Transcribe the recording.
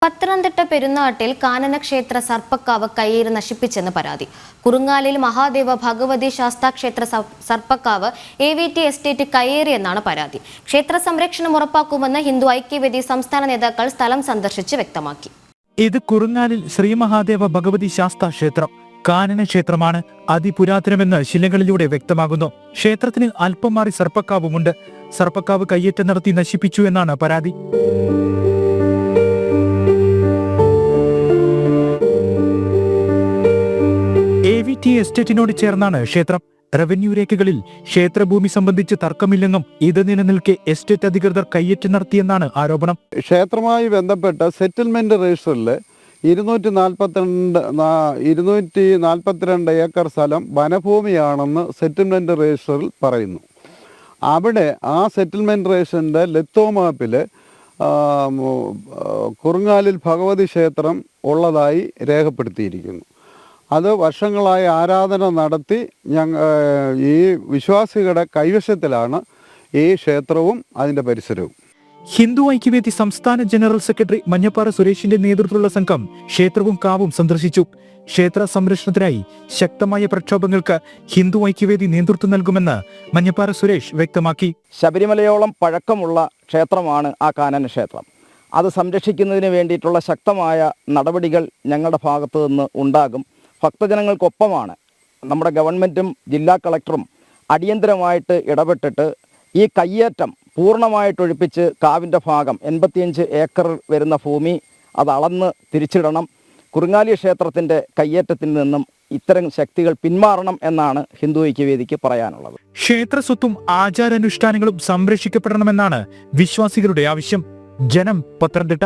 പത്തനംതിട്ട പെരുന്നാട്ടിൽ കാനനക്ഷേത്ര സർപ്പക്കാവ് കയ്യേറി നശിപ്പിച്ചെന്ന് പരാതി. കുറുങ്ങാലിൽ Mahadeva Bhagavathi ശാസ്താക്ഷേത്ര സർപ്പക്കാവ് AVT estate കയ്യേറിയെന്നാണ് പരാതി. ക്ഷേത്ര സംരക്ഷണം ഉറപ്പാക്കുമെന്ന് ഹിന്ദു ഐക്യവേദി സംസ്ഥാന നേതാക്കൾ സ്ഥലം സന്ദർശിച്ച് വ്യക്തമാക്കി. ഇത് കുറുങ്ങാലിൽ ശ്രീ മഹാദേവ ഭഗവതി ശാസ്താക്ഷേത്രം കാനന ക്ഷേത്രമാണ്. അതിപുരാതനമെന്ന് ശിലകളിലൂടെ വ്യക്തമാകുന്നു. ക്ഷേത്രത്തിന് അല്പം മാറി സർപ്പക്കാവുമുണ്ട്. സർപ്പക്കാവ് കയ്യേറ്റം നടത്തി നശിപ്പിച്ചു എന്നാണ് പരാതി. AVT എസ്റ്റേറ്റിനോട് ചേർന്നാണ് ക്ഷേത്രം. റവന്യൂ രേഖകളിൽ ക്ഷേത്രഭൂമി സംബന്ധിച്ച് തർക്കമില്ലെന്നും ഇത് നിലനിൽക്കെ എസ്റ്റേറ്റ് അധികൃതർ കയ്യേറ്റം നടത്തിയെന്നാണ് ആരോപണം. ക്ഷേത്രവുമായി ബന്ധപ്പെട്ട സെറ്റിൽമെന്റ് രജിസ്റ്ററിൽ 242 ഏക്കർ സ്ഥലം വനഭൂമിയാണെന്ന് സെറ്റിൽമെന്റ് രജിസ്റ്ററിൽ പറയുന്നു. അവിടെ ആ സെറ്റിൽമെന്റ് രജിസ്റ്ററിൻ്റെ ലത്തോ മാപ്പിൽ കുറുങ്ങാലിൽ ഭഗവതി ക്ഷേത്രം ഉള്ളതായി രേഖപ്പെടുത്തിയിരിക്കുന്നു. അത് വർഷങ്ങളായി ആരാധന നടത്തി ഈ വിശ്വാസികളുടെ കൈവശത്തിലാണ് ഈ ക്ഷേത്രവും അതിൻ്റെ പരിസരവും. ഹിന്ദു ഐക്യവേദി സംസ്ഥാന ജനറൽ സെക്രട്ടറി മഞ്ഞപ്പാറ സുരേഷിന്റെ നേതൃത്വത്തിലുള്ള സംഘം ക്ഷേത്രവും കാവും സന്ദർശിച്ചു. ക്ഷേത്ര സംരക്ഷണത്തിനായി ശക്തമായ പ്രക്ഷോഭങ്ങൾക്ക് ഹിന്ദു ഐക്യവേദി നേതൃത്വം നൽകുമെന്ന് മഞ്ഞപ്പാറ സുരേഷ് വ്യക്തമാക്കി. ശബരിമലയോളം പഴക്കമുള്ള ക്ഷേത്രമാണ് ആ കാനന ക്ഷേത്രം. അത് സംരക്ഷിക്കുന്നതിന് വേണ്ടിയിട്ടുള്ള ശക്തമായ നടപടികൾ ഞങ്ങളുടെ ഭാഗത്തു നിന്ന് ഉണ്ടാകും. ഭക്തജനങ്ങൾക്കൊപ്പമാണ് നമ്മുടെ ഗവൺമെൻറ്റും ജില്ലാ കളക്ടറും അടിയന്തരമായിട്ട് ഇടപെട്ടിട്ട് ഈ കയ്യേറ്റം പൂർണ്ണമായിട്ടൊഴിപ്പിച്ച് കാവിൻ്റെ ഭാഗം 85 ഏക്കർ വരുന്ന ഭൂമി അത് അളന്ന് തിരിച്ചിടണം. കുറുങ്ങാലി ക്ഷേത്രത്തിൻ്റെ കയ്യേറ്റത്തിൽ നിന്നും ഇത്തരം ശക്തികൾ പിന്മാറണം എന്നാണ് ഹിന്ദു ഐക്യവേദിക്ക് പറയാനുള്ളത്. ക്ഷേത്ര സ്വത്തും ആചാരാനുഷ്ഠാനങ്ങളും സംരക്ഷിക്കപ്പെടണമെന്നാണ് വിശ്വാസികളുടെ ആവശ്യം. ജനം, പത്തനംതിട്ട.